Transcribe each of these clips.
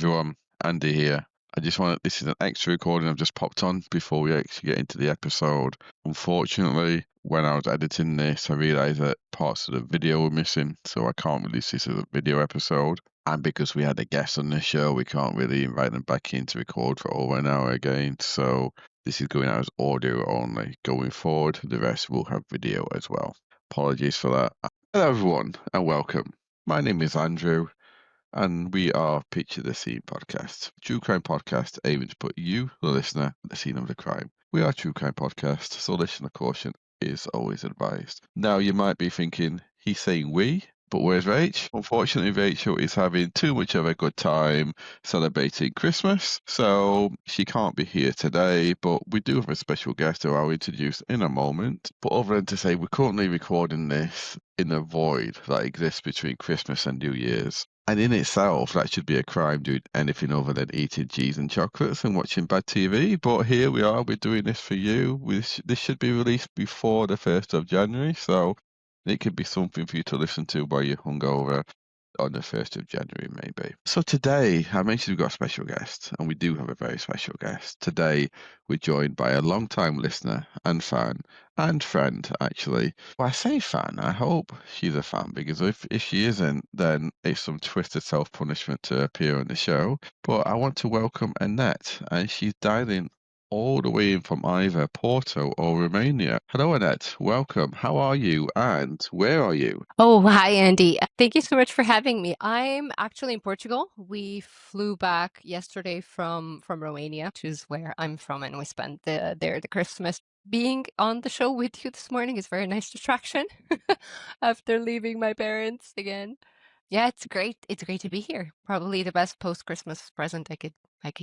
everyone, Andy here. This is an extra recording I've just popped on before we actually get into the episode. Unfortunately, when I was editing this, I realised that parts of the video were missing, so I can't release this as a video episode. And because we had a guest on the show, we can't really invite them back in to record for over an hour again. So this is going out as audio only. Going forward, the rest will have video as well. Apologies for that. Hello everyone, and welcome. My name is Andrew. And we are Picture the Scene podcast, true crime podcast aiming to put you, the listener, at the scene of the crime. We are a true crime podcast, so listener caution is always advised. Now, you might be thinking, he's saying we, but where's Rach? Unfortunately, Rachel is having too much of a good time celebrating Christmas, so she can't be here today, but we do have a special guest who I'll introduce in a moment. But other than to say, we're currently recording this in a void that exists between Christmas and New Year's. And in itself, that should be a crime, doing anything other than eating cheese and chocolates and watching bad TV. But here we are, we're doing this for you. This should be released before the 1st of January, so it could be something for you to listen to while you're hungover on the 1st of January, maybe. So today, I mentioned we've got a special guest, and we do have a very special guest. Today, we're joined by a long-time listener and fan, and friend, actually. Well, I say fan, I hope she's a fan, because if she isn't, then it's some twisted self-punishment to appear on the show. But I want to welcome Anett, and she's dialing all the way in from either Porto or Romania. Hello, Anett. Welcome. How are you, and where are you? Oh, hi, Andy. Thank you so much for having me. I'm actually in Portugal. We flew back yesterday from Romania, which is where I'm from, and we spent the Christmas. Being on the show with you this morning is a very nice distraction after leaving my parents again. Yeah, it's great. It's great to be here. Probably the best post-Christmas present I could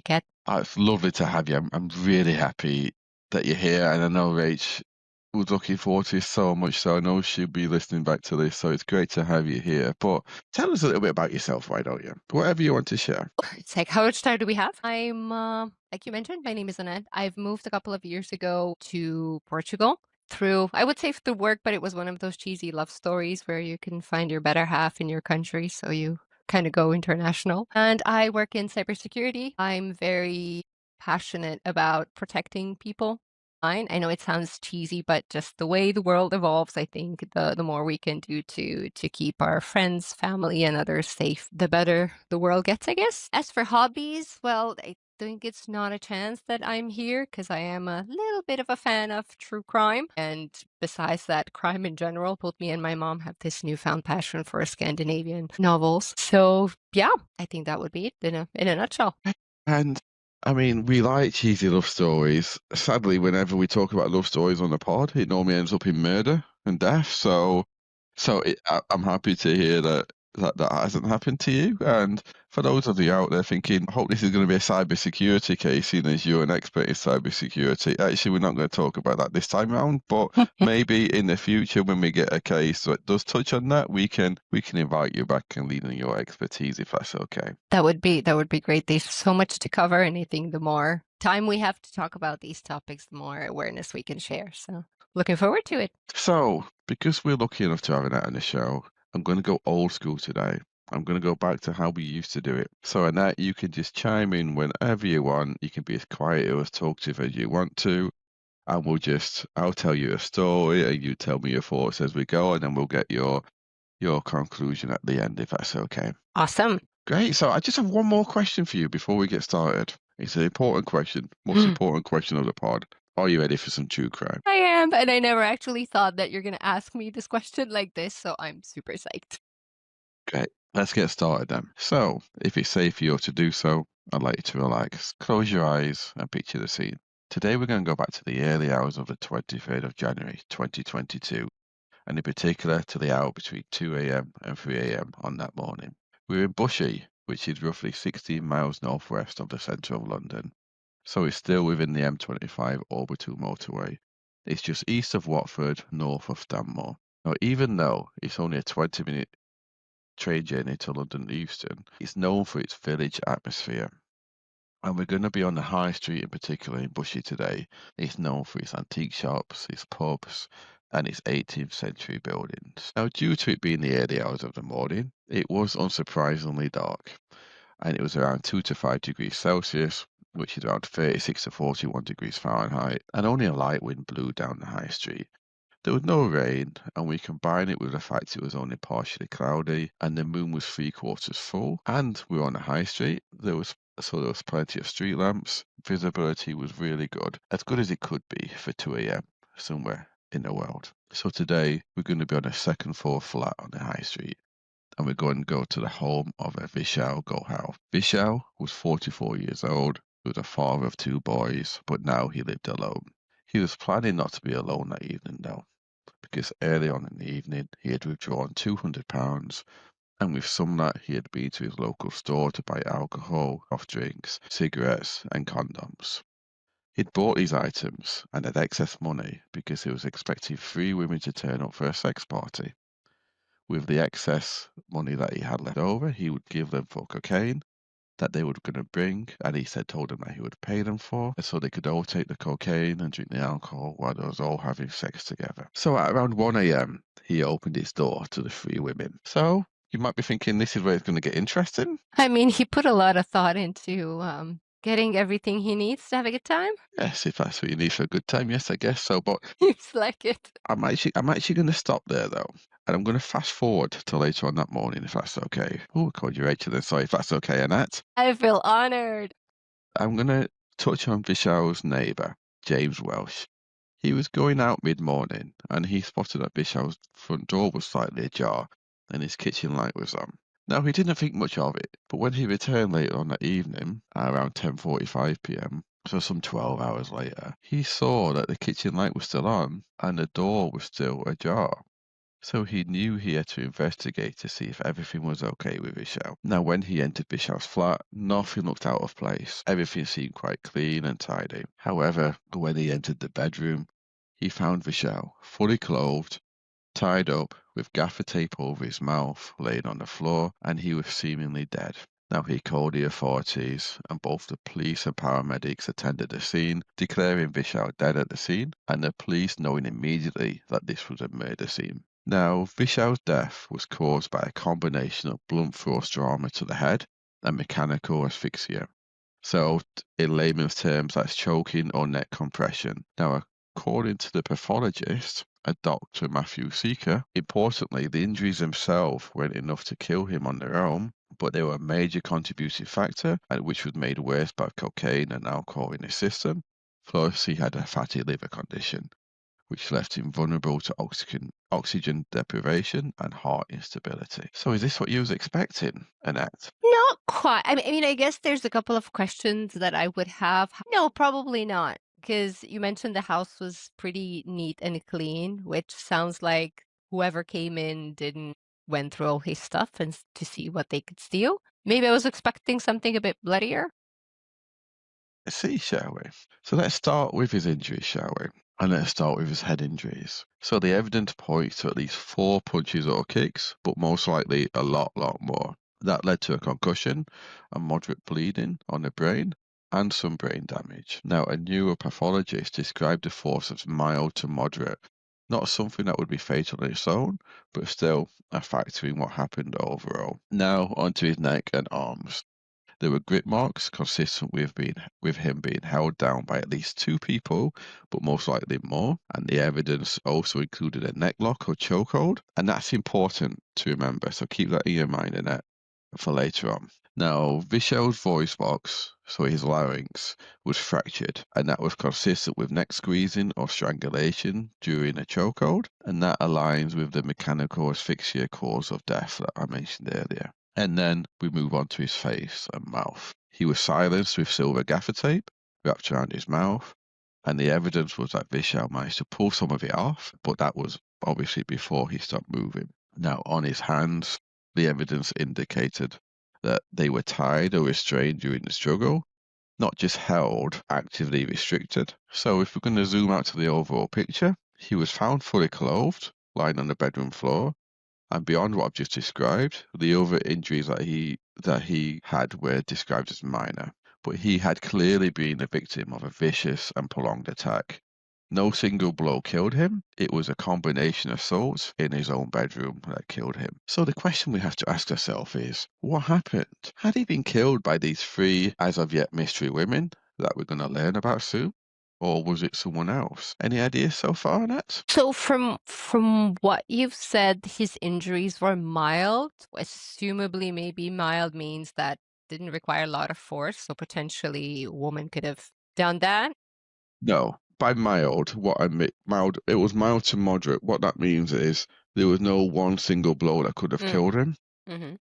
get. It's lovely to have you. I'm really happy that you're here, and I know Rach was looking forward to it so much, so I know she'll be listening back to this, so it's great to have you here. But tell us a little bit about yourself, why don't you? Whatever you want to share. It's like, how much time do we have? I'm, like you mentioned, my name is Anett. I've moved a couple of years ago to Portugal through, I would say through work, but it was one of those cheesy love stories where you can find your better half in your country, so you kind of go international. And I work in cybersecurity. I'm very passionate about protecting people. I know it sounds cheesy, but just the way the world evolves, I think the more we can do to keep our friends, family, and others safe, the better the world gets, I guess. As for hobbies, well, I think it's not a chance that I'm here because I am a little bit of a fan of true crime. And besides that, crime in general, both me and my mom have this newfound passion for Scandinavian novels. So yeah, I think that would be it in a nutshell. And I mean, we like cheesy love stories. Sadly, whenever we talk about love stories on the pod, it normally ends up in murder and death. I'm happy to hear that hasn't happened to you. And for those of you out there thinking, I hope this is going to be a cybersecurity case, seeing as you're an expert in cybersecurity. Actually, we're not going to talk about that this time around, but maybe in the future when we get a case that does touch on that, we can invite you back and lean on your expertise if that's okay. That would be great. There's so much to cover, and I think the more time we have to talk about these topics, the more awareness we can share. So looking forward to it. So, because we're lucky enough to have Annette on the show, I'm going to go old school today. I'm going to go back to how we used to do it. So, Annette, you can just chime in whenever you want. You can be as quiet or as talkative as you want to. And I'll tell you a story and you tell me your thoughts as we go, and then we'll get your conclusion at the end, if that's okay. Awesome. Great. So, I just have one more question for you before we get started. It's an important question, most important question of the pod. Are you ready for some true crime? I am, and I never actually thought that you're gonna ask me this question like this, so I'm super psyched. Great. Let's get started then. So, if it's safe for you to do so, I'd like you to relax, close your eyes, and picture the scene. Today, we're going to go back to the early hours of the 23rd of January 2022, and in particular to the hour between 2 a.m. and 3 a.m. on that morning. We're in Bushey, which is roughly 16 miles northwest of the centre of London, so it's still within the M25 orbital motorway. It's just east of Watford, north of Stanmore. Now, even though it's only a 20-minute train journey to London Euston, it's known for its village atmosphere. And we're going to be on the High Street in particular in Bushey today. It's known for its antique shops, its pubs, and its 18th century buildings. Now, due to it being the early hours of the morning, it was unsurprisingly dark. and it was around 2 to 5 degrees Celsius, which is around 36 to 41 degrees Fahrenheit, and only a light wind blew down the high street. There was no rain, and we combine it with the fact it was only partially cloudy, and the moon was three-quarters full, and we were on a high street. There was plenty of street lamps. Visibility was really good as it could be for 2 a.m. somewhere in the world. So today we're going to be on a second floor flat on the high street, and we're going to go to the home of a Vishal Gohal. Vishal was 44 years old. He was a father of two boys, but now he lived alone. He was planning not to be alone that evening, though, because early on in the evening he had withdrawn £200, and with some that he had been to his local store to buy alcohol, soft drinks, cigarettes, and condoms. He'd bought these items and had excess money because he was expecting 3 women to turn up for a sex party. With the excess money that he had left over, he would give them for cocaine that they were going to bring, and he told them that he would pay them for, so they could all take the cocaine and drink the alcohol while they was all having sex together. So at around 1 a.m., he opened his door to the 3 women. So you might be thinking this is where it's going to get interesting. I mean, he put a lot of thought into getting everything he needs to have a good time. Yes, if that's what you need for a good time, yes, I guess so. But Seems like it. I'm actually going to stop there though, and I'm going to fast forward to later on that morning, if that's okay. Oh, I called you Rachel then. Sorry, if that's okay, Anett. I feel honored. I'm going to touch on Vishal's neighbour, James Welsh. He was going out mid-morning, and he spotted that Vishal's front door was slightly ajar, and his kitchen light was on. Now, he didn't think much of it, but when he returned later on that evening, around 10:45 p.m., so some 12 hours later, he saw that the kitchen light was still on, and the door was still ajar. So he knew he had to investigate to see if everything was okay with Vishal. Now, when he entered Vishal's flat, nothing looked out of place. Everything seemed quite clean and tidy. However, when he entered the bedroom, he found Vishal fully clothed, tied up, with gaffer tape over his mouth, laying on the floor, and he was seemingly dead. Now, he called the authorities, and both the police and paramedics attended the scene, declaring Vishal dead at the scene, and the police knowing immediately that this was a murder scene. Now, Vishal's death was caused by a combination of blunt force trauma to the head and mechanical asphyxia. So, in layman's terms, that's choking or neck compression. Now, according to the pathologist, a Dr. Matthew Seeker, importantly, the injuries themselves weren't enough to kill him on their own, but they were a major contributing factor, which was made worse by cocaine and alcohol in his system. Plus, he had a fatty liver condition, which left him vulnerable to oxygen deprivation and heart instability. So is this what you was expecting, Anett? Not quite. I mean, I guess there's a couple of questions that I would have. No, probably not, because you mentioned the house was pretty neat and clean, which sounds like whoever came in didn't went through all his stuff and to see what they could steal. Maybe I was expecting something a bit bloodier. Let's see, shall we? So let's start with his injuries, shall we? And let's start with his head injuries. So the evidence points to at least 4 punches or kicks, but most likely a lot more. That led to a concussion, a moderate bleeding on the brain, and some brain damage. Now, a neuropathologist described the force as mild to moderate, not something that would be fatal on its own, but still a factor in what happened overall. Now, onto his neck and arms. There were grip marks consistent with him being held down by at least 2 people, but most likely more. And the evidence also included a neck lock or chokehold, and that's important to remember. So keep that in your mind, Annette, for later on. Now, Vishal's voice box, so his larynx, was fractured, and that was consistent with neck squeezing or strangulation during a chokehold, and that aligns with the mechanical asphyxia cause of death that I mentioned earlier. And then we move on to his face and mouth. He was silenced with silver gaffer tape wrapped around his mouth, and the evidence was that Vishal managed to pull some of it off, but that was obviously before he stopped moving. Now, on his hands, the evidence indicated that they were tied or restrained during the struggle, not just held, actively restricted. So if we're going to zoom out to the overall picture, he was found fully clothed, lying on the bedroom floor, and beyond what I've just described, the other injuries that he had were described as minor. But he had clearly been the victim of a vicious and prolonged attack. No single blow killed him. It was a combination of assaults in his own bedroom that killed him. So the question we have to ask ourselves is, what happened? Had he been killed by these three as of yet mystery women that we're going to learn about soon? Or was it someone else? Any ideas so far, Annette? So from what you've said, his injuries were mild. Assumably, maybe mild means that didn't require a lot of force, so potentially a woman could have done that. No. By mild, what I mean, mild, it was mild to moderate. What that means is there was no one single blow that could have Mm, killed him, hmm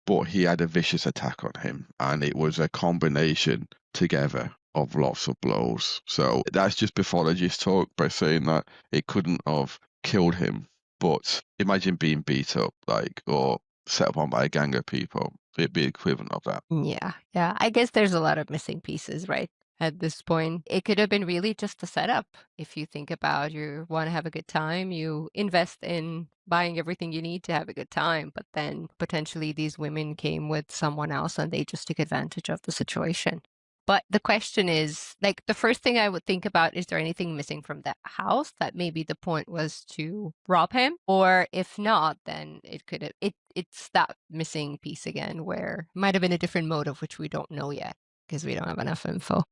but he had a vicious attack on him, and it was a combination together of lots of blows. So that's just pathologist talk by saying that it couldn't have killed him. But imagine being beat up, like, or set upon by a gang of people. It'd be equivalent of that. Yeah, yeah. I guess there's a lot of missing pieces, right? At this point, it could have been really just a setup. If you think about you want to have a good time, you invest in buying everything you need to have a good time, but then potentially these women came with someone else and they just took advantage of the situation. But the question is, like, the first thing I would think about, is there anything missing from that house that maybe the point was to rob him? Or if not, then it could have, it's that missing piece again where it might have been a different motive, which we don't know yet because we don't have enough info.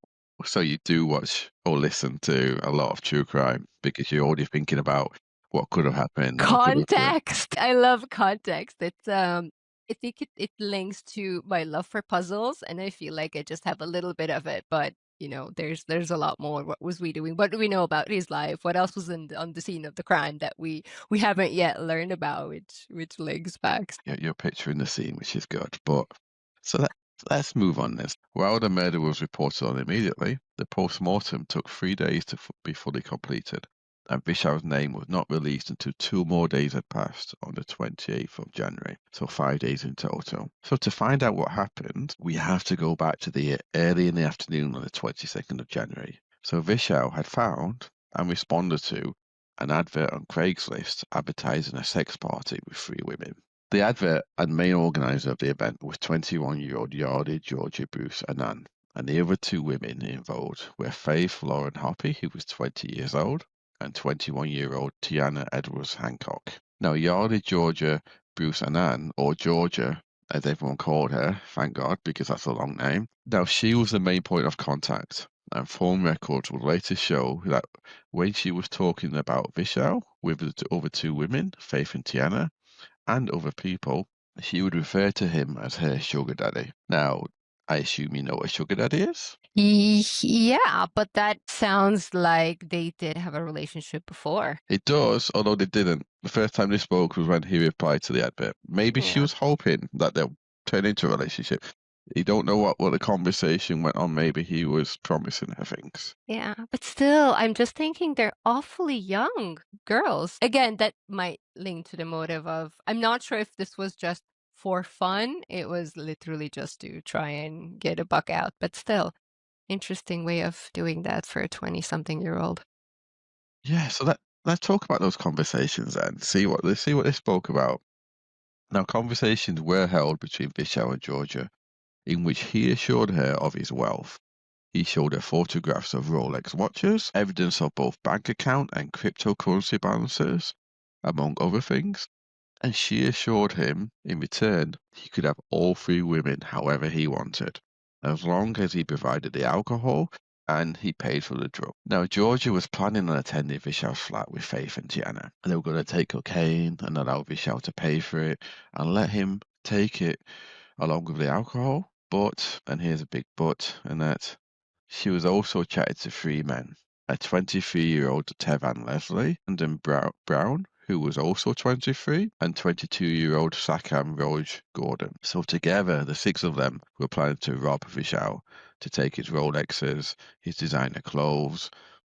So you do watch or listen to a lot of true crime because you're already thinking about what could have happened or could have. Context. I love context. I think it links to my love for puzzles, and I feel like I just have a little bit of it, but there's a lot more. What was we doing? What do we know about his life? What else was on the scene of the crime that we haven't yet learned about, which links back. You're picturing the scene, which is good. But so let's move on then. While the murder was reported on immediately, the post-mortem took 3 days to be fully completed, and Vishal's name was not released until 2 more days had passed on the 28th of January, so 5 days in total. So to find out what happened, we have to go back to the early in the afternoon on the 22nd of January. So Vishal had found and responded to an advert on Craigslist advertising a sex party with three women. The advert and main organizer of the event was 21-year-old Yardi Georgia Bruce Anand, and the other two women involved were Faith Lauren Hoppy, who was 20 years old, and 21-year-old Tiana Edwards Hancock. Now, Yardi Georgia Bruce Anand, or Georgia, as everyone called her, thank God, because that's a long name. Now, she was the main point of contact, and phone records would later show that when she was talking about Vishal with the other two women, Faith and Tiana, and other people, she would refer to him as her sugar daddy. Now, I assume you know what a sugar daddy is? Yeah, but that sounds like they did have a relationship before. It does, although they didn't. The first time they spoke was when he replied to the advert. Maybe she Yeah. was hoping that they'll turn into a relationship. You don't know what the conversation went on. Maybe he was promising her things. Yeah, but still, I'm just thinking they're awfully young girls. Again, that might link to the motive of, I'm not sure if this was just for fun. It was literally just to try and get a buck out, but still, interesting way of doing that for a 20-something-year-old. Yeah, so let's talk about those conversations then. See what they spoke about. Now, conversations were held between Vishal and Georgia, in which he assured her of his wealth. He showed her photographs of Rolex watches, evidence of both bank account and cryptocurrency balances, among other things, and she assured him, in return, he could have all three women however he wanted, as long as he provided the alcohol and he paid for the drug. Now, Georgia was planning on attending Vishal's flat with Faith and Tiana, and they were going to take cocaine and allow Vishal to pay for it and let him take it along with the alcohol. But, and here's a big but, and that she was also chatted to three men, a 23-year-old Tevan Leslie, and then Brown, who was also 23, and 22-year-old Sakam Roj Gordon. So together, the six of them were planning to rob Vishal, to take his Rolexes, his designer clothes,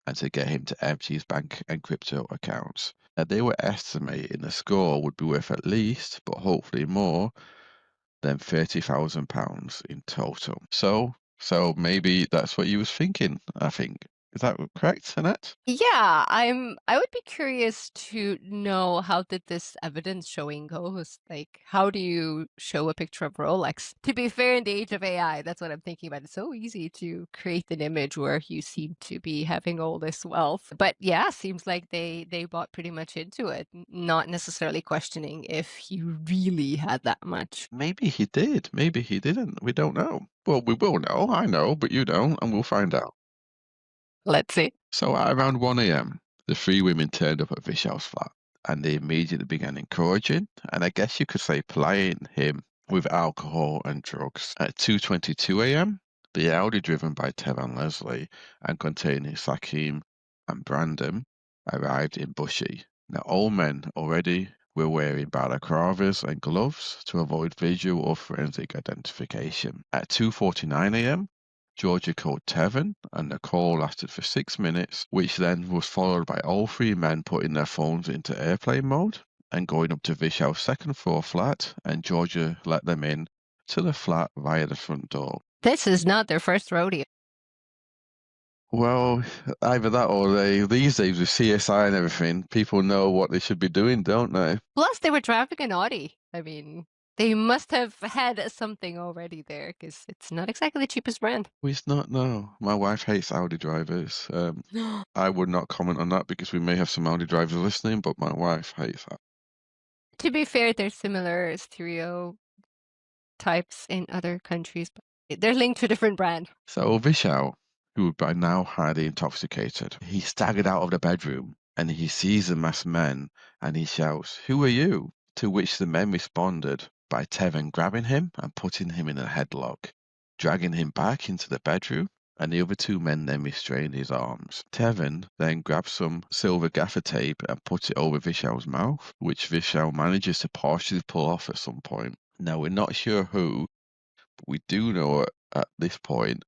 and to get him to empty his bank and crypto accounts. Now, they were estimating the score would be worth at least, but hopefully more, than £30,000 in total. So maybe that's what you was thinking, I think. Is that correct, Annette? Yeah, I would be curious to know how did this evidence showing goes? Like, how do you show a picture of Rolex? To be fair, in the age of AI, that's what I'm thinking about. It's so easy to create an image where you seem to be having all this wealth. But yeah, seems like they bought pretty much into it, not necessarily questioning if he really had that much. Maybe he did. Maybe he didn't. We don't know. Well, we will know. I know, but you don't, and we'll find out. Let's see. So at around 1 a.m., the three women turned up at Vishal's flat, and they immediately began encouraging, and I guess you could say plying him with alcohol and drugs. At 2:22 a.m., the Audi driven by Tev and Leslie and containing Sakim and Brandon arrived in Bushy. Now, all men already were wearing balaclavas and gloves to avoid visual or forensic identification. At 2:49 a.m., Georgia called Tevin, and the call lasted for 6 minutes, which then was followed by all three men putting their phones into airplane mode and going up to Vishal's second floor flat, and Georgia let them in to the flat via the front door. This is not their first rodeo. Well, either that or these days with CSI and everything, people know what they should be doing, don't they? Plus, they were driving an Audi. I mean, they must have had something already there because it's not exactly the cheapest brand. We not know. My wife hates Audi drivers. I would not comment on that because we may have some Audi drivers listening, but my wife hates that. To be fair, there's similar stereotypes in other countries, but they're linked to a different brand. So Vishal, who was by now highly intoxicated, he staggered out of the bedroom and he sees the masked men and he shouts, "Who are you?" To which the men responded by Tevin grabbing him and putting him in a headlock, dragging him back into the bedroom, and the other two men then restrained his arms. Tevin then grabbed some silver gaffer tape and put it over Vishal's mouth, which Vishal manages to partially pull off at some point. Now, we're not sure who, but we do know at this point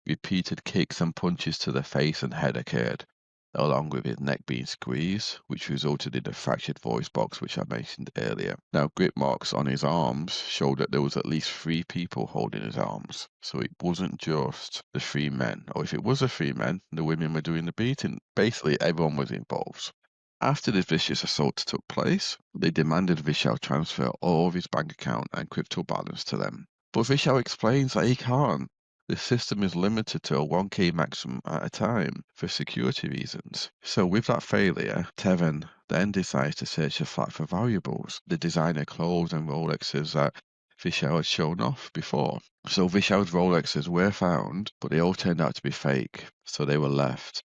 repeated kicks and punches to the face and head occurred, along with his neck being squeezed, which resulted in a fractured voice box, which I mentioned earlier. Now, grip marks on his arms showed that there was at least three people holding his arms, so it wasn't just the three men, or if it was the three men, the women were doing the beating. Basically, everyone was involved. After this vicious assault took place, they demanded Vishal transfer all of his bank account and crypto balance to them. But Vishal explains that he can't. The system is limited to a 1K maximum at a time for security reasons. So with that failure, Tevin then decides to search the flat for valuables, the designer clothes and Rolexes that Vishal had shown off before. So Vishal's Rolexes were found, but they all turned out to be fake, so they were left.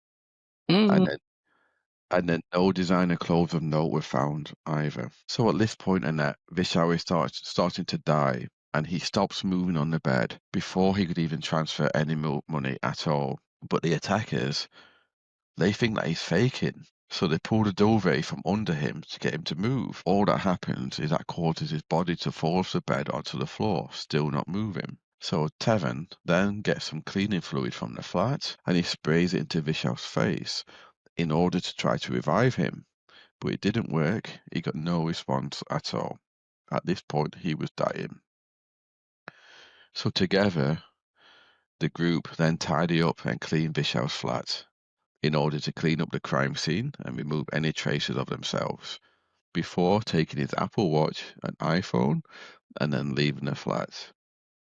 And Mm. then no designer clothes of note were found either. So at this point, Anett, Vishal is starting to die, and he stops moving on the bed before he could even transfer any money at all. But the attackers, they think that he's faking. So they pull the duvet from under him to get him to move. All that happens is that causes his body to fall off the bed onto the floor, still not moving. So Tevin then gets some cleaning fluid from the flat and he sprays it into Vishal's face in order to try to revive him, but it didn't work. He got no response at all. At this point, he was dying. So together, the group then tidy up and clean Vishal's flat in order to clean up the crime scene and remove any traces of themselves before taking his Apple Watch and iPhone and then leaving the flat,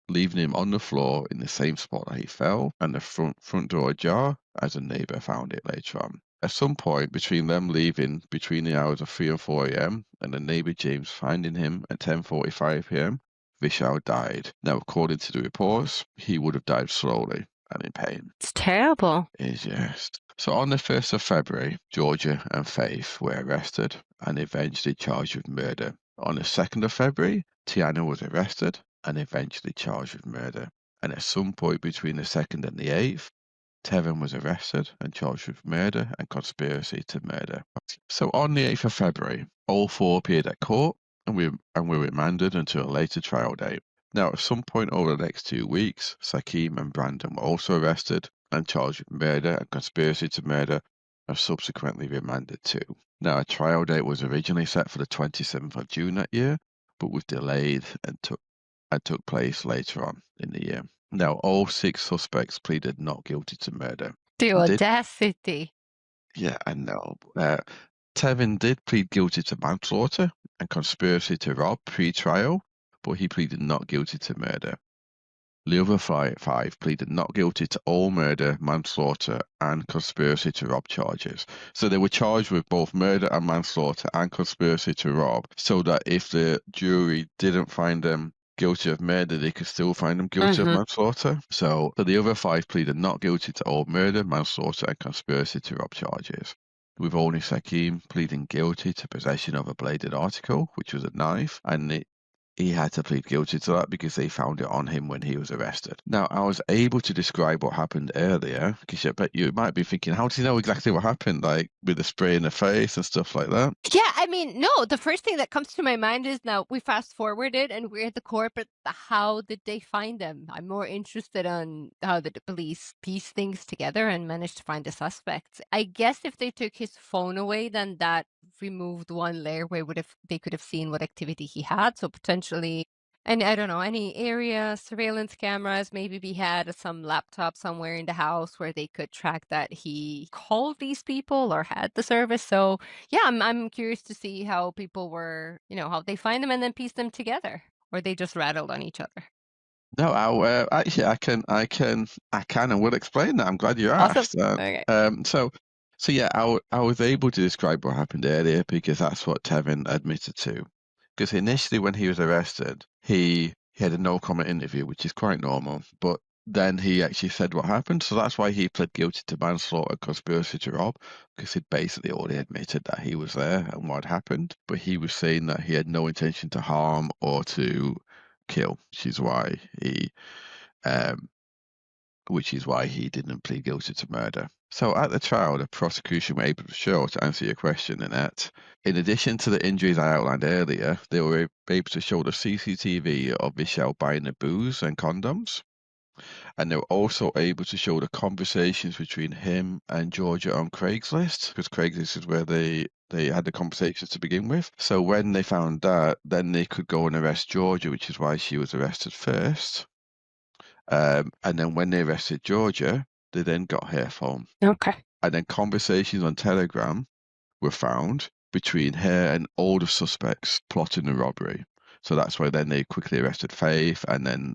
leaving him on the floor in the same spot that he fell and the front door ajar as a neighbor found it later on. At some point between them leaving between the hours of 3 and 4 a.m. and the neighbor James finding him at 10:45 p.m., Vishal died. Now, according to the reports, he would have died slowly and in pain. It's terrible. Is yes. So on the 1st of February, Georgia and Faith were arrested and eventually charged with murder. On the 2nd of February, Tiana was arrested and eventually charged with murder. And at some point between the 2nd and the 8th, Tevin was arrested and charged with murder and conspiracy to murder. So on the 8th of February, all four appeared at court and were remanded until a later trial date. Now, at some point over the next 2 weeks, Sakim and Brandon were also arrested and charged with murder and conspiracy to murder and subsequently remanded too. Now, a trial date was originally set for the 27th of June that year, but was delayed and took place later on in the year. Now, all six suspects pleaded not guilty to murder. The He did. audacity. Yeah, I know. Tevin did plead guilty to manslaughter and conspiracy to rob pre-trial, but he pleaded not guilty to murder. The other five pleaded not guilty to all murder, manslaughter, and conspiracy to rob charges. So they were charged with both murder and manslaughter and conspiracy to rob, so that if the jury didn't find them guilty of murder, they could still find them guilty of Mm-hmm. manslaughter. So the other five pleaded not guilty to all murder, manslaughter, and conspiracy to rob charges, with only Sakim pleading guilty to possession of a bladed article, which was a knife, and he had to plead guilty to that because they found it on him when he was arrested. Now, I was able to describe what happened earlier because I bet you might be thinking, how do you know exactly what happened? Like with the spray in the face and stuff like that? Yeah, I mean, no, the first thing that comes to my mind is now we fast forwarded and we're at the court, but how did they find them? I'm more interested on how the police piece things together and managed to find the suspects. I guess if they took his phone away, then that removed one layer where they could have seen what activity he had. So potentially, and I don't know, any area surveillance cameras, maybe we had some laptop somewhere in the house where they could track that he called these people or had the service. So yeah, I'm curious to see how people were, how they find them and then piece them together, or they just rattled on each other. No, actually, I can and will explain that. I'm glad you Awesome. asked. Okay. So yeah, I was able to describe what happened earlier because that's what Tevin admitted to. Because initially, when he was arrested, he had a no comment interview, which is quite normal. But then he actually said what happened, so that's why he pled guilty to manslaughter, and conspiracy to rob, because he'd basically already admitted that he was there and what happened. But he was saying that he had no intention to harm or to kill, um, which is why he didn't plead guilty to murder. So at the trial, the prosecution were able to show, to answer your question, Annette, in addition to the injuries I outlined earlier, they were able to show the CCTV of Michelle buying the booze and condoms. And they were also able to show the conversations between him and Georgia on Craigslist, because Craigslist is where they had the conversations to begin with. So when they found that, then they could go and arrest Georgia, which is why she was arrested first. And then when they arrested Georgia, they then got her phone. Okay. And then conversations on Telegram were found between her and all the suspects plotting the robbery. So that's why then they quickly arrested Faith and then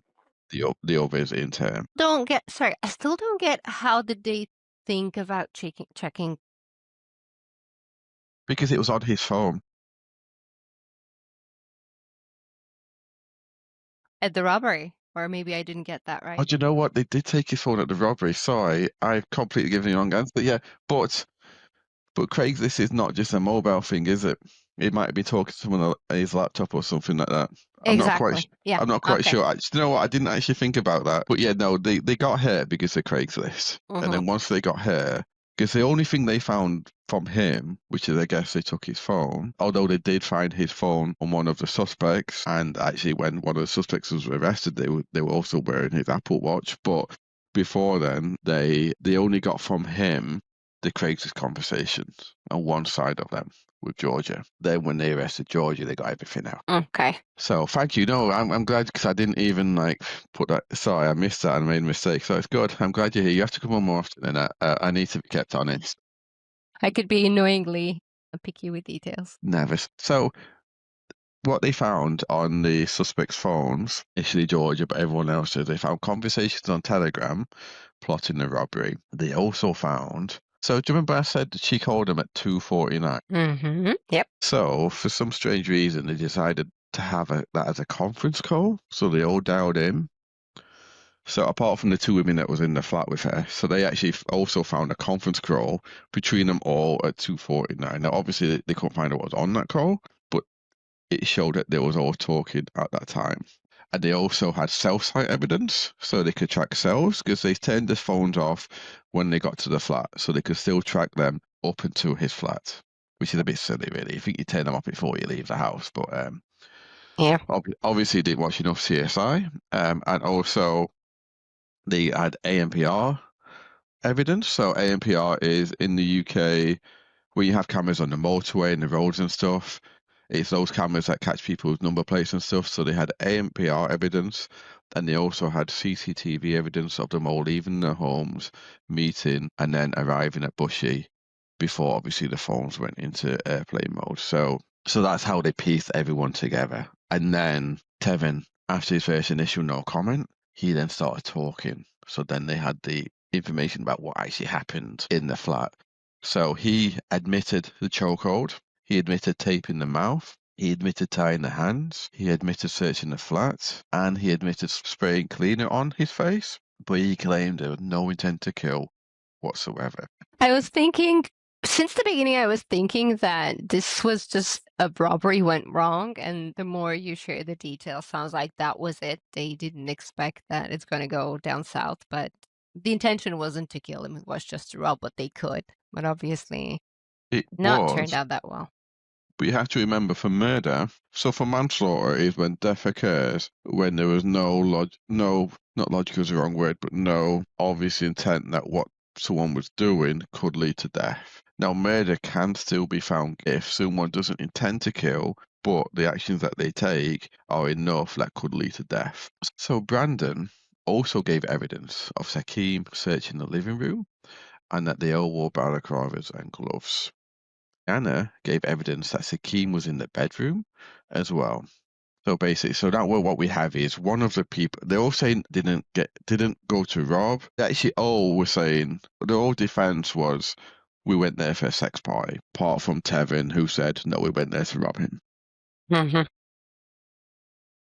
the others in turn. Don't get sorry. I still don't get how did they think about checking Because it was on his phone. at the robbery, or maybe I didn't get that Oh, right. do you know what? They did take his phone at the robbery. Sorry, I've completely given the wrong answer. Yeah, but Craig, this is not just a mobile thing, is it? It might be talking to someone on his laptop or something like that. I'm not quite. Exactly. Yeah. I'm not quite Okay. sure. You know what? I didn't actually think about that. But yeah, no, they got her because of Craigslist, and Mm-hmm. then once they got her, because the only thing they found from him, which is I guess they took his phone, although they did find his phone on one of the suspects, and actually when one of the suspects was arrested, they were also wearing his Apple Watch, but before then, they only got from him the Craigslist conversations on one side of them with Georgia. Then when they arrested Georgia, they got everything out. Okay. So thank you. No, I'm glad because I didn't even like put that. Sorry, I missed that and made a mistake. So it's good. I'm glad you're here. You have to come on more often, and I need to be kept honest. I could be annoyingly picky with details. Nervous. So what they found on the suspect's phones, initially Georgia, but everyone else, is they found conversations on Telegram plotting the robbery. They also found. So do you remember I said that she called him at 2:49? Mm-hmm. Yep. So for some strange reason, they decided to have that as a conference call. So they all dialed in. So apart from the two women that was in the flat with her, so they actually also found a conference call between them all at 2:49. Now, obviously, they couldn't find out what was on that call, but it showed that they was all talking at that time. And they also had cell site evidence, so they could track cells because they turned the phones off when they got to the flat, so they could still track them up into his flat, which is a bit silly, really. I think you turn them off before you leave the house, but Yeah. obviously didn't watch enough CSI, and also they had ANPR evidence. So ANPR is in the UK where you have cameras on the motorway and the roads and stuff. It's those cameras that catch people's number plates and stuff. So they had ANPR evidence, and they also had CCTV evidence of them all leaving their homes, meeting, and then arriving at Bushy before obviously the phones went into airplane mode. So that's how they pieced everyone together. And then Tevin, after his first initial no comment, he then started talking. So then they had the information about what actually happened in the flat. So he admitted the chokehold. He admitted taping the mouth. He admitted tying the hands. He admitted searching the flat. And he admitted spraying cleaner on his face. But he claimed there was no intent to kill whatsoever. I was thinking, since the beginning, I was thinking that this was just a robbery went wrong, and the more you share the details, sounds like that was it. They didn't expect that it's going to go down south, but the intention wasn't to kill him, it was just to rob what they could. But obviously, It not turned was, out that well. but you have to remember for murder, so for manslaughter is when death occurs when there was not logical is the wrong word, but no obvious intent that what someone was doing could lead to death. Now, murder can still be found if someone doesn't intend to kill, but the actions that they take are enough that could lead to death. So Brandon also gave evidence of Sakim searching the living room and that they all wore balaclavas and gloves. Anna gave evidence that Sakim was in the bedroom as well. So basically, so that what we have is one of the people they're all saying didn't go to rob. They actually all were saying the whole defense was we went there for a sex party, apart from Tevin who said no, we went there to rob him. Mhm.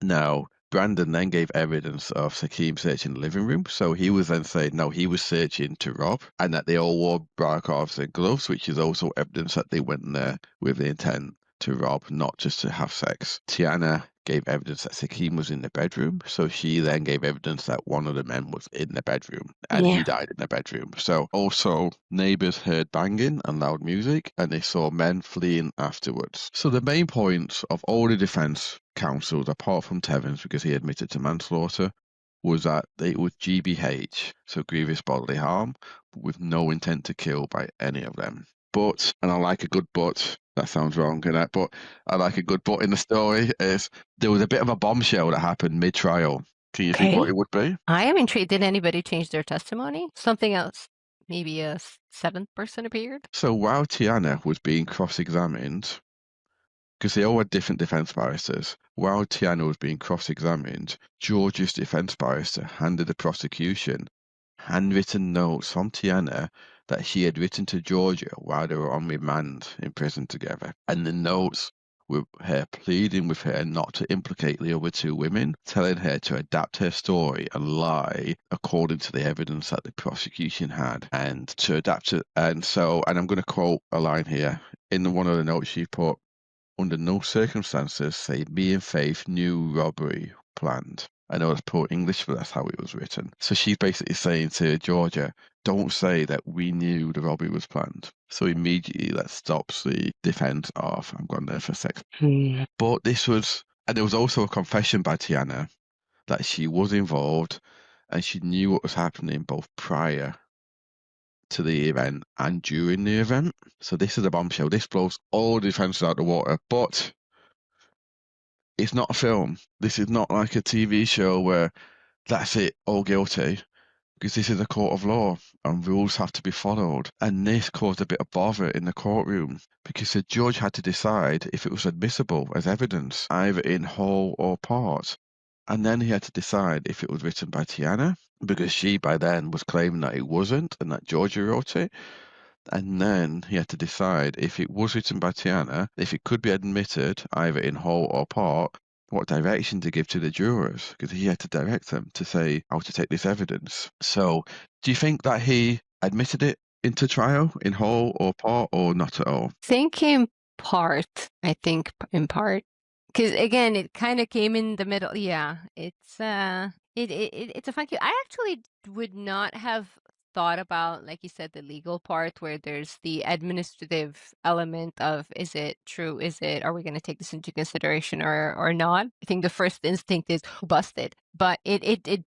Now, Brandon then gave evidence of Sakim searching the living room, so he was then saying no, he was searching to rob, and that they all wore Barkovs and gloves, which is also evidence that they went there with the intent to rob, not just to have sex. Tiana gave evidence that Sakim was in the bedroom, so she then gave evidence that one of the men was in the bedroom, and he Yeah. died in the bedroom. So also neighbors heard banging and loud music, and they saw men fleeing afterwards. So the main points of all the defense counsels, apart from Tevin's because he admitted to manslaughter, was that it was GBH, so grievous bodily harm, with no intent to kill by any of them. But, and I like a good but, that sounds wrong, innit? But I like a good but in the story is there was a bit of a bombshell that happened mid-trial. Can you think what Okay. it would be? I am intrigued. Did anybody change their testimony? Something else? Maybe a seventh person appeared? So while Tiana was being cross-examined, because they all had different defense barristers. While Tiana was being cross-examined, George's defense barrister handed the prosecution handwritten notes from Tiana that she had written to Georgia while they were on remand in prison together. And the notes were her pleading with her not to implicate the other two women, telling her to adapt her story and lie according to the evidence that the prosecution had, and to adapt it. And I'm going to quote a line here. In one of the notes she put, under no circumstances say me and Faith knew robbery planned. I know it's poor English, but that's how it was written. So she's basically saying to Georgia, don't say that we knew the robbery was planned. So immediately that stops the defense of I'm going there for sex. Hmm. But this was, and there was also a confession by Tiana that she was involved and she knew what was happening both prior to the event and during the event. So this is a bombshell. This blows all the defenses out the water. But it's not a film. This is not like a TV show where that's it, all guilty, because this is a court of law and rules have to be followed. And this caused a bit of bother in the courtroom because the judge had to decide if it was admissible as evidence, either in whole or part. And then he had to decide if it was written by Tiana, because she by then was claiming that it wasn't and that Georgia wrote it. And then he had to decide if it was written by Tiana, if it could be admitted either in whole or part, what direction to give to the jurors, because he had to direct them to say how to take this evidence. So, do you think that he admitted it into trial in whole or part, or not at all? Think in part. I think in part. Because again, it kind of came in the middle. Yeah, it's a funky. I actually would not have thought about, like you said, the legal part where there's the administrative element of is it true? Are we going to take this into consideration or not? I think the first instinct is who busted, but it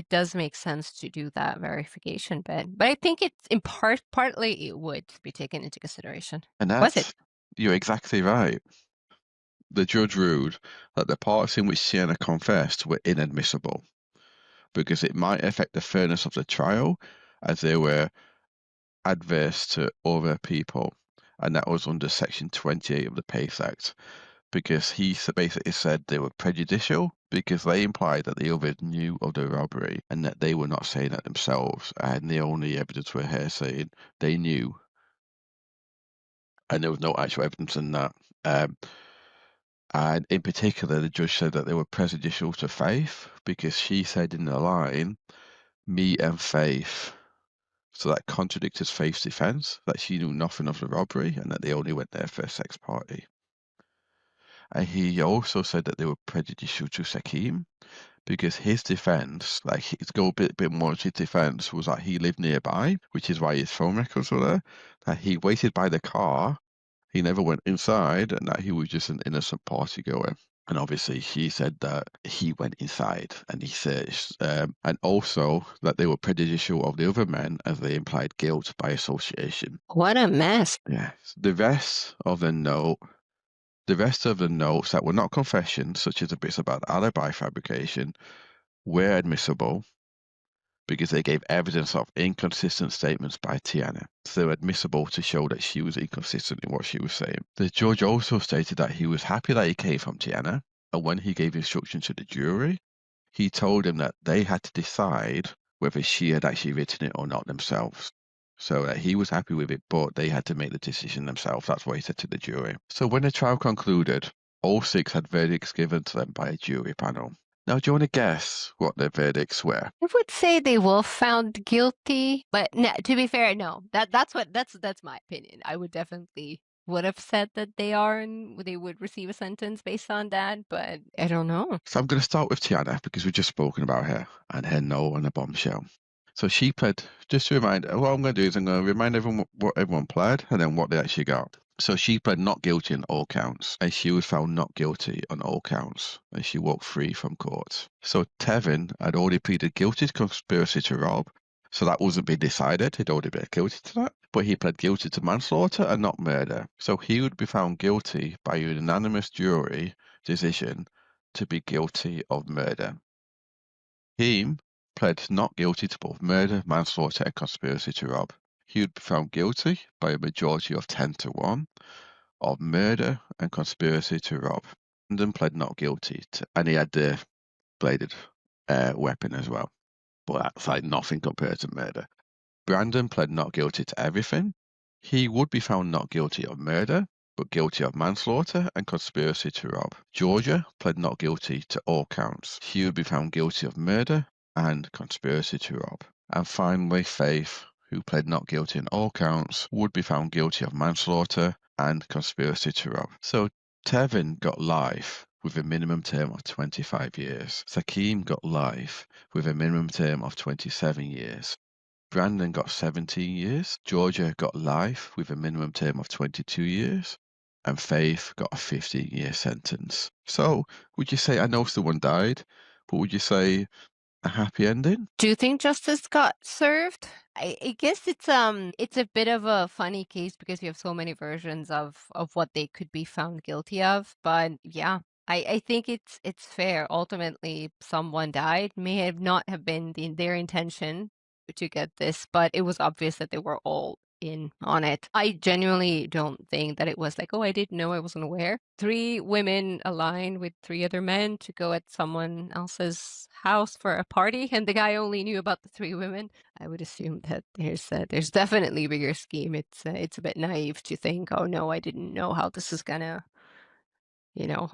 does make sense to do that verification bit. But I think it's in partly it would be taken into consideration. And Was it? that's, you're exactly right. the judge ruled that the parts in which Tiana confessed were inadmissible because it might affect the fairness of the trial as they were adverse to other people. And that was under Section 28 of the PACE Act because he basically said they were prejudicial because they implied that the others knew of the robbery and that they were not saying that themselves. And the only evidence were her saying they knew. And there was no actual evidence in that. And in particular, the judge said that they were prejudicial to Faith because she said in the line, me and Faith. So that contradicted Faith's defense that she knew nothing of the robbery and that they only went there for a sex party. And he also said that they were prejudicial to Sakim because his defense, like to go a bit more into his defense, was that he lived nearby, which is why his phone records were there, that he waited by the car, he never went inside, and that he was just an innocent party goer. And obviously, she said that he went inside and he searched, and also that they were prejudicial of the other men as they implied guilt by association. What a mess. Yes. The rest of the notes that were not confessions, such as the bits about alibi fabrication, were admissible because they gave evidence of inconsistent statements by Tiana. So they were admissible to show that she was inconsistent in what she was saying. The judge also stated that he was happy that it came from Tiana, and when he gave instructions to the jury, he told them that they had to decide whether she had actually written it or not themselves. So that he was happy with it, but they had to make the decision themselves. That's what he said to the jury. So when the trial concluded, all 6 had verdicts given to them by a jury panel. Now, do you want to guess what their verdicts were? I would say they were found guilty, but no, to be fair, no. That's my opinion. I would definitely would have said that they are and they would receive a sentence based on that, but I don't know. So I'm going to start with Tiana because we've just spoken about her and her no on a bombshell. So she pled, just to remind, what I'm going to do is I'm going to remind everyone what everyone pled and then what they actually got. So she pled not guilty on all counts, and she was found not guilty on all counts, and she walked free from court. So Tevin had already pleaded guilty to conspiracy to rob, so that wasn't been decided. He'd already been guilty to that, but he pled guilty to manslaughter and not murder. So he would be found guilty by a unanimous jury decision to be guilty of murder. He pled not guilty to both murder, manslaughter, and conspiracy to rob. He would be found guilty by a majority of 10-1 of murder and conspiracy to rob. Brandon pled not guilty to, and he had the bladed weapon as well. But that's like nothing compared to murder. Brandon pled not guilty to everything. He would be found not guilty of murder, but guilty of manslaughter and conspiracy to rob. Georgia pled not guilty to all counts. She would be found guilty of murder and conspiracy to rob. And finally, Faith, who pled not guilty in all counts, would be found guilty of manslaughter and conspiracy to rob. So Tevin got life with a minimum term of 25 years. Sakim got life with a minimum term of 27 years. Brandon got 17 years. Georgia got life with a minimum term of 22 years. And Faith got a 15-year sentence. So, would you say, I know someone died, but would you say a happy ending? Do you think justice got served? I guess it's a bit of a funny case because you have so many versions of what they could be found guilty of. But yeah, I think it's fair. Ultimately, someone died. May have not have been their intention to get this, but it was obvious that they were all in on it. I genuinely don't think that it was like, oh, I didn't know, I wasn't aware. 3 women aligned with 3 other men to go at someone else's house for a party, and the guy only knew about the 3 women. I would assume that there's definitely a bigger scheme. It's a bit naive to think, oh no, I didn't know how this is gonna,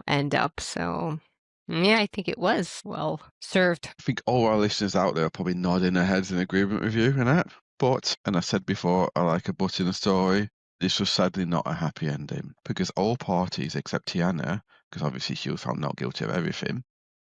end up. So yeah, I think it was well served. I think all our listeners out there are probably nodding their heads in agreement with you, Anett. But, and I said before, I like a but in the story. This was sadly not a happy ending because all parties except Tiana, because obviously she was found not guilty of everything,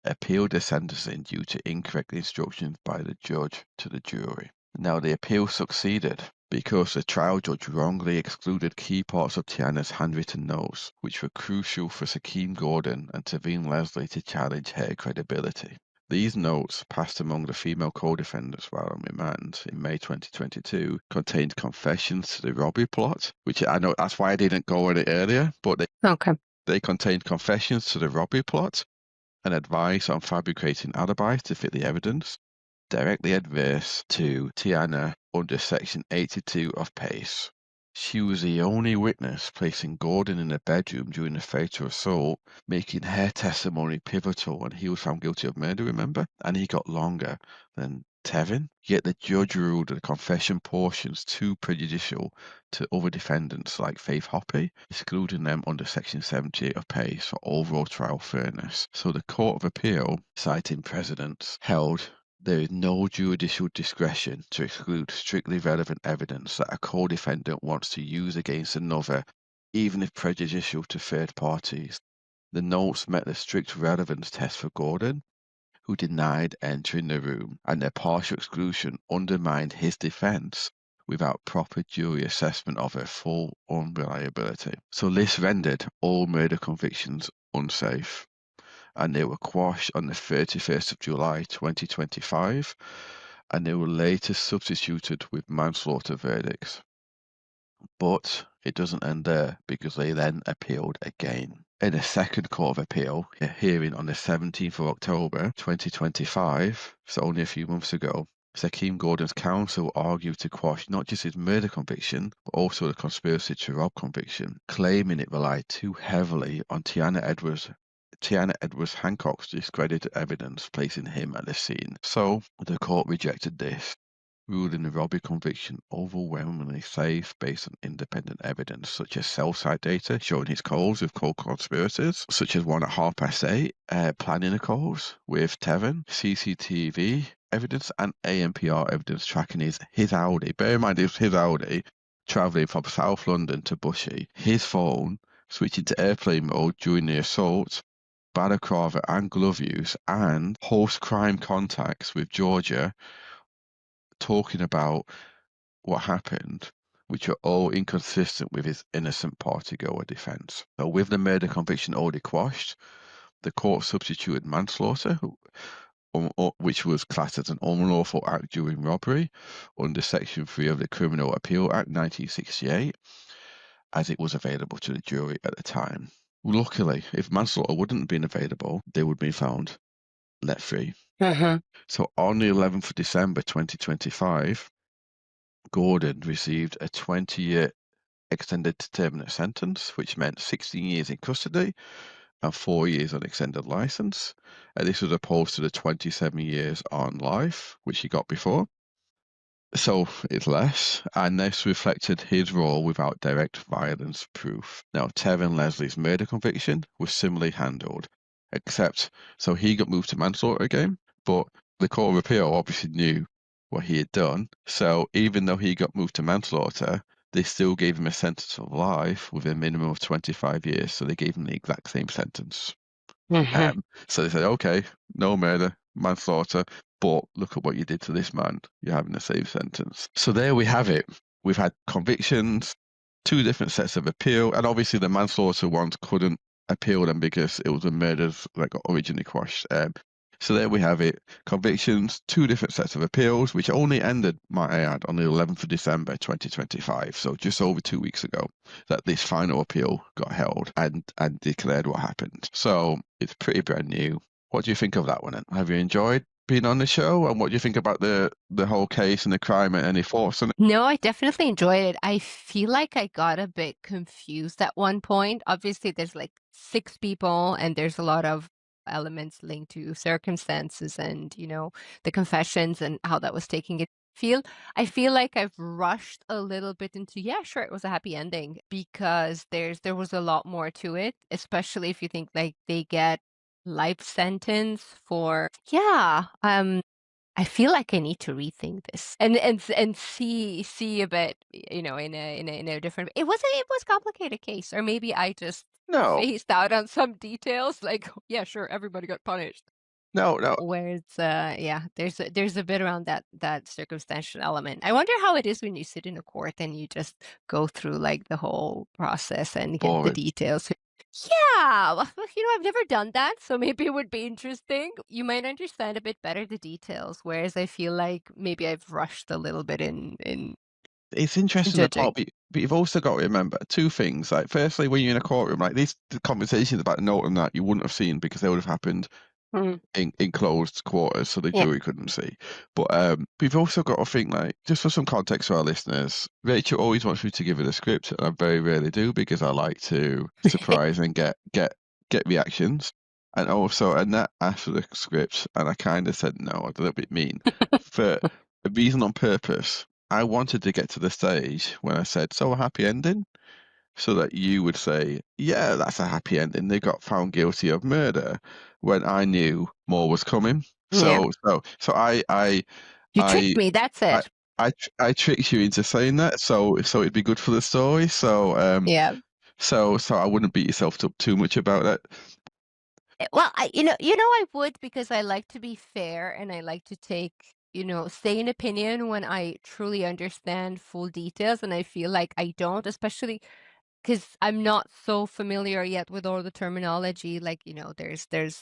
appealed their sentencing due to incorrect instructions by the judge to the jury. Now, the appeal succeeded because the trial judge wrongly excluded key parts of Tiana's handwritten notes, which were crucial for Sakim Gordon and Taveen Leslie to challenge her credibility. These notes, passed among the female co-defendants while on remand in May 2022, contained confessions to the robbery plot, which I know that's why I didn't go on it earlier, but Okay. They contained confessions to the robbery plot and advice on fabricating alibis to fit the evidence, directly adverse to Tiana under Section 82 of PACE. She was the only witness placing Gordon in a bedroom during the fatal assault, making her testimony pivotal, and he was found guilty of murder, remember? And he got longer than Tevin. Yet the judge ruled the confession portions too prejudicial to other defendants like Faith Hoppy, excluding them under Section 78 of PACE for overall trial fairness. So the Court of Appeal, citing precedents, held there is no judicial discretion to exclude strictly relevant evidence that a co-defendant wants to use against another, even if prejudicial to third parties. The notes met the strict relevance test for Gordon, who denied entering the room, and their partial exclusion undermined his defense without proper jury assessment of her full unreliability. So this rendered all murder convictions unsafe, and they were quashed on the 31st of July 2025, and they were later substituted with manslaughter verdicts. But it doesn't end there, because they then appealed again. In a second Court of Appeal, a hearing on the 17th of October 2025, so only a few months ago, Sakeem Gordon's counsel argued to quash not just his murder conviction, but also the conspiracy to rob conviction, claiming it relied too heavily on Tiana Edwards Hancock's discredited evidence, placing him at the scene. So the court rejected this, ruling the robbery conviction overwhelmingly safe based on independent evidence, such as cell site data showing his calls with co-conspirators, such as one at 8:30, planning the calls with Tevin, CCTV evidence, and ANPR evidence tracking his Audi. Bear in mind, it was his Audi travelling from South London to Bushy. His phone switching to airplane mode during the assault, balaclava and glove use, and host crime contacts with Georgia talking about what happened, which are all inconsistent with his innocent party-goer defence. So with the murder conviction already quashed, the court substituted manslaughter, which was classed as an unlawful act during robbery under Section 3 of the Criminal Appeal Act 1968, as it was available to the jury at the time. Luckily, if manslaughter wouldn't have been available, they would have been found let free. So on the 11th of December 2025, Gordon received a 20-year extended determinate sentence, which meant 16 years in custody and 4 years on extended license. This was opposed to the 27 years on life, which he got before. So it's less, and this reflected his role without direct violence proof. Now, Tevin Leslie's murder conviction was similarly handled, except so he got moved to manslaughter again, but the Court of Appeal obviously knew what he had done. So even though he got moved to manslaughter, they still gave him a sentence of life with a minimum of 25 years. So they gave him the exact same sentence. So they said, okay, no murder, manslaughter, but look at what you did to this man. You're having the same sentence. So there we have it. We've had convictions, 2 different sets of appeal, and obviously the manslaughter ones couldn't appeal them because it was the murders that got originally quashed. So there we have it. Convictions, 2 different sets of appeals, which only ended, might I add, on the 11th of December 2025. So just over 2 weeks ago that this final appeal got held and declared what happened. So it's pretty brand new. What do you think of that one? Have you enjoyed being on the show? And what do you think about the whole case and the crime and any thoughts on it? No, I definitely enjoyed it. I feel like I got a bit confused at one point. Obviously, there's like 6 people, and there's a lot of elements linked to circumstances and, the confessions and how that was taking it. I feel like I've rushed a little bit into, yeah, sure, it was a happy ending because there was a lot more to it, especially if you think like they get life sentence for, yeah, I feel like I need to rethink this and see a bit, in a different. It was a complicated case, or maybe I just No, phased out on some details. Like, yeah, sure, everybody got punished. no. Whereas, yeah, there's a bit around that circumstantial element. I wonder how it is when you sit in a court and you just go through like the whole process and get the Boring. details. Yeah, well, I've never done that, so maybe it would be interesting. You might understand a bit better the details, wwhereas I feel like maybe I've rushed a little bit in It's interesting the part judging. but you've also got to remember two things. Like, firstly, when you're in a courtroom, like these conversations about note and that you wouldn't have seen because they would have happened Mm. in closed quarters, so the Yeah. jury couldn't see. But we've also got to think, like, just for some context for our listeners, Rachel always wants me to give her the script, and I very rarely do because I like to surprise and get reactions. And also, Annette asked for the script, and I kind of said no, a little bit mean, for a reason on purpose. I wanted to get to the stage when I said, "So a happy ending," so that you would say, "Yeah, that's a happy ending. They got found guilty of murder," when I knew more was coming. Yeah. So You tricked I me. That's I it. I tricked you into saying that, so it'd be good for the story. Yeah. So I wouldn't beat yourself up too much about that. Well, I would because I like to be fair and I like to take, say an opinion when I truly understand full details, and I feel like I don't, especially because I'm not so familiar yet with all the terminology. Like, there's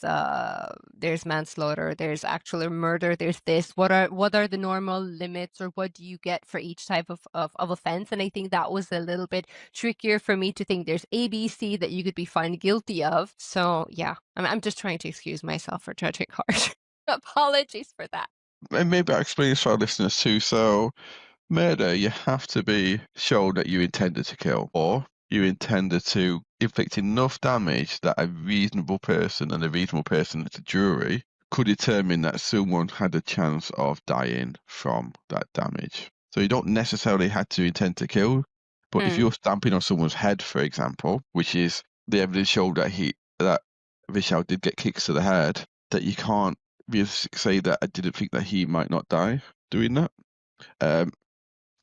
manslaughter, there's actual murder, there's this. What are the normal limits, or what do you get for each type of offense? And I think that was a little bit trickier for me to think there's A, B, C that you could be found guilty of. So yeah, I'm just trying to excuse myself for judging harsh. Apologies for that. And maybe I'll explain this for our listeners too. So murder, you have to be shown that you intended to kill, or you intended to inflict enough damage that a reasonable person, and a reasonable person at a jury, could determine that someone had a chance of dying from that damage. So you don't necessarily have to intend to kill, but if Mm. you're stamping on someone's head, for example, which is the evidence showed that Vishal did get kicks to the head, that you can't really say that I didn't think that he might not die doing that. Um,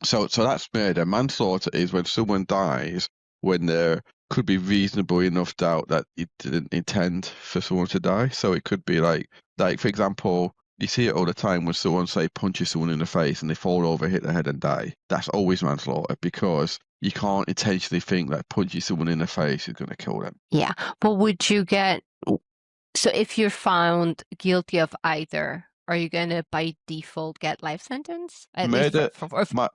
so that's murder. Manslaughter is when someone dies when there could be reasonable enough doubt that you didn't intend for someone to die. So it could be like for example, you see it all the time when someone say punches someone in the face and they fall over, hit their head and die. That's always manslaughter because you can't intentionally think that punching someone in the face is going to kill them. Yeah. But would you get so if you're found guilty of either, are you gonna by default get life sentence? At least Murder, for my,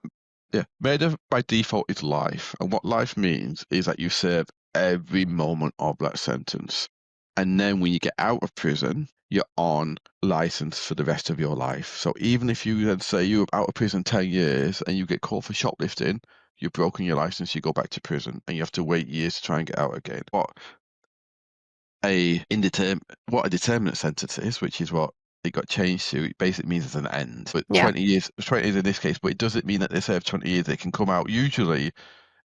yeah, murder by default is life, and what life means is that you serve every moment of that sentence, and then when you get out of prison, you're on license for the rest of your life. So even if you then say you're out of prison 10 years and you get caught for shoplifting, you've broken your license, you go back to prison, and you have to wait years to try and get out again. What a determinate sentence is, which is what it got changed to. It basically means it's an end. But Yeah. 20 years in this case, but it doesn't mean that they serve 20 years. They can come out usually,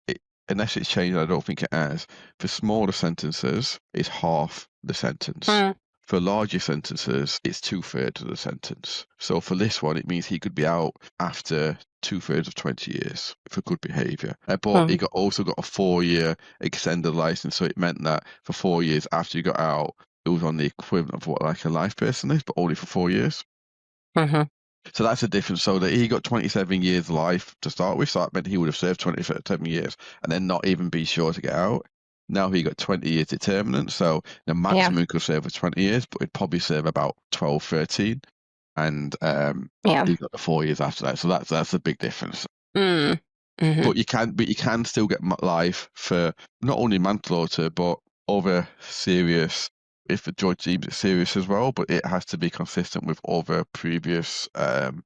it, unless it's changed, I don't think it has. For smaller sentences, it's half the sentence. Mm. For larger sentences, it's two-thirds of the sentence. So for this one, it means he could be out after two-thirds of 20 years for good behaviour. But he Mm. also got a 4-year extended license, so it meant that for 4 years after you got out, it was on the equivalent of what like a life person is, but only for 4 years. Mm-hmm. So that's the difference. So that he got 27 years life to start with, so that meant he would have served 27 years and then not even be sure to get out. Now he got 20 years determinant, so the Yeah. maximum he could serve was 20 years, but he'd probably serve about 12, 13. And Yeah. he got the 4 years after that. So that's a big difference. Mm. Mm-hmm. But you can still get life for not only manslaughter, but other serious, if the judge deems it serious as well, but it has to be consistent with other previous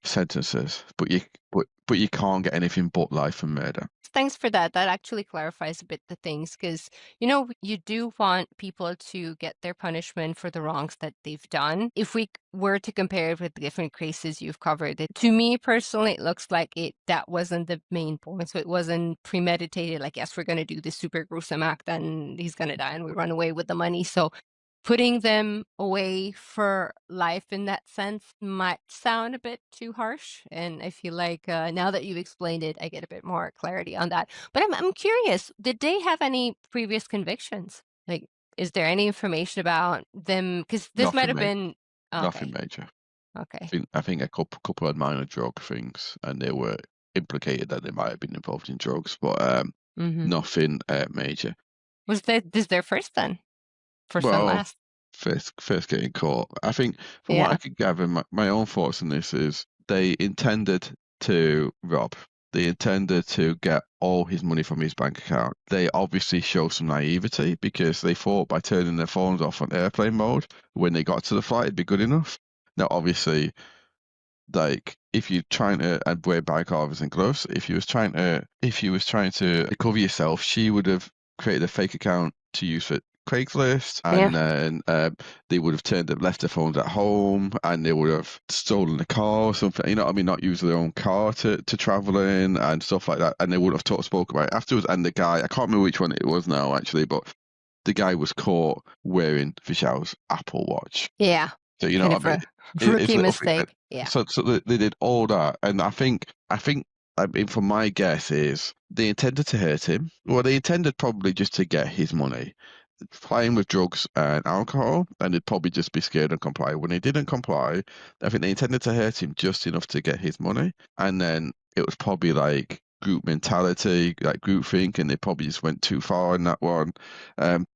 sentences. But you can't get anything but life for murder. Thanks for that. That actually clarifies a bit the things because, you do want people to get their punishment for the wrongs that they've done. If we were to compare it with the different cases you've covered, to me personally, it looks like that wasn't the main point. So it wasn't premeditated, like, yes, we're going to do this super gruesome act and he's going to die and we run away with the money. So putting them away for life in that sense might sound a bit too harsh, and I feel like now that you've explained it, I get a bit more clarity on that. But I'm curious, did they have any previous convictions? Like, is there any information about them? Because this might Nothing have major. been Nothing okay. major. Okay. I think a couple of minor drug things, and they were implicated that they might have been involved in drugs, but Mm-hmm. nothing major. Was this their first then? First and Well, last? first getting caught. I think from what I Yeah. could gather, my own thoughts on this is they intended to rob. they intended to get all his money from his bank account. They obviously showed some naivety because they thought by turning their phones off on airplane mode when they got to the flight, it'd be good enough. Now, obviously, like if you're trying to and wear bike carvers and gloves, if you was trying to cover yourself, she would have created a fake account to use for Craigslist, Yeah. and then they would have left their phones at home, and they would have stolen the car or something. You know what I mean? Not use their own car to travel in and stuff like that. And they would have spoke about it afterwards. And the guy, I can't remember which one it was now actually, but the guy was caught wearing Vishal's Apple Watch. Yeah. So you know Kind what of I mean? a It's rookie little things. mistake. Yeah. So they did all that, and I mean, from my guess is they intended to hurt him. Well, they intended probably just to get his money, playing with drugs and alcohol, and they'd probably just be scared and comply. When he didn't comply, I think they intended to hurt him just enough to get his money, and then it was probably like group mentality, like group think, and they probably just went too far in that one. Um,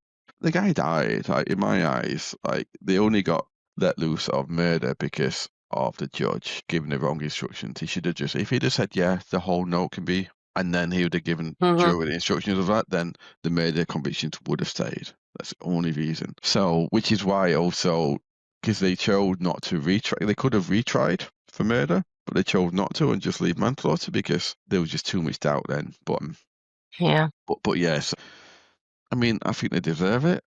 the guy died. Like in my eyes, like they only got let loose of murder because of the judge giving the wrong instructions. He should have just, if he'd have said, yeah, the whole note can be, and then he would have given Hmm. jury the instructions of that, then the murder convictions would have stayed. That's the only reason. So, which is why also, because they chose not to retry, they could have retried for murder, but they chose not to and just leave manslaughter because there was just too much doubt then. Yeah. But yes, I mean, I think they deserve it.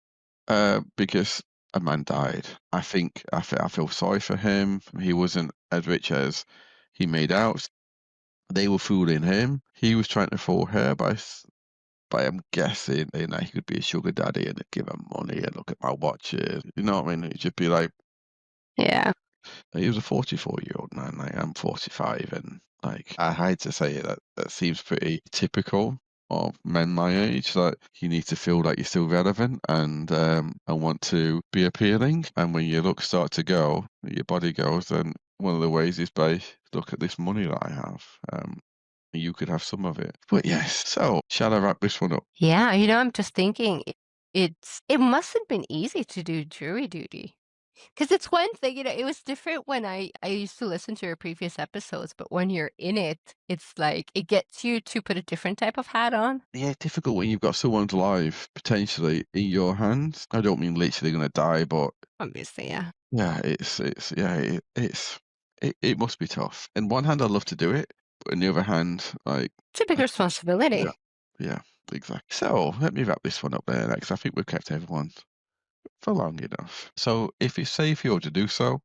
Because a man died. I feel sorry for him. He wasn't as rich as he made out. They were fooling him. He was trying to fool her by I'm guessing that he could be a sugar daddy and give him money and look at my watches. You know what I mean? It'd just be like Yeah. he was a 44-year-old man. Like I'm 45, and like I hate to say it, that seems pretty typical of men my age. Like you need to feel like you're still relevant and want to be appealing. And when your looks start to go, your body goes, then one of the ways is by look at this money that I have. You could have some of it. But yes, so shall I wrap this one up? Yeah. I'm just thinking it must have been easy to do jury duty. Because it's one thing, it was different when I used to listen to your previous episodes, but when you're in it, it's like it gets you to put a different type of hat on. Yeah, difficult when you've got someone's life potentially in your hands. I don't mean literally going to die, but Obviously, yeah. yeah, it must be tough. On one hand, I'd love to do it, but on the other hand, like, It's a big yeah, responsibility. yeah, exactly. So let me wrap this one up there, because I think we've kept everyone for long enough. So if it's safe for you to do so,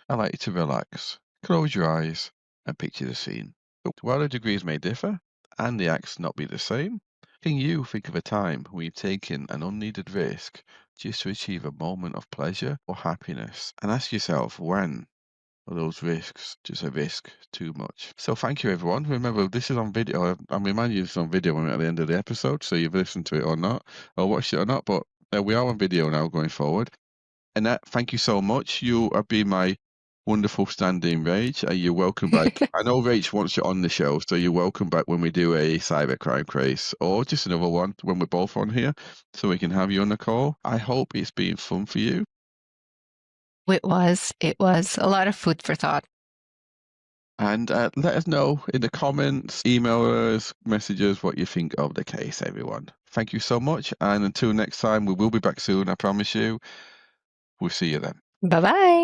I'd like you to relax, close your eyes, and picture the scene. While the degrees may differ and the acts not be the same, can you think of a time when you've taken an unneeded risk just to achieve a moment of pleasure or happiness? And ask yourself, when are those risks just a risk too much? So thank you, everyone. Remember, this is on video. I'm reminding you this is on video when we're at the end of the episode, so you've listened to it or not, or watched it or not, but we are on video now going forward. Anett, thank you so much. You have been my wonderful stand-in, Rach, and you're welcome back. I know Rach wants you on the show, so you're welcome back when we do a cybercrime case or just another one when we're both on here, so we can have you on the call. I hope it's been fun for you. It was a lot of food for thought. And let us know in the comments, email us, messages what you think of the case, everyone. Thank you so much. And until next time, we will be back soon, I promise you. We'll see you then. Bye bye.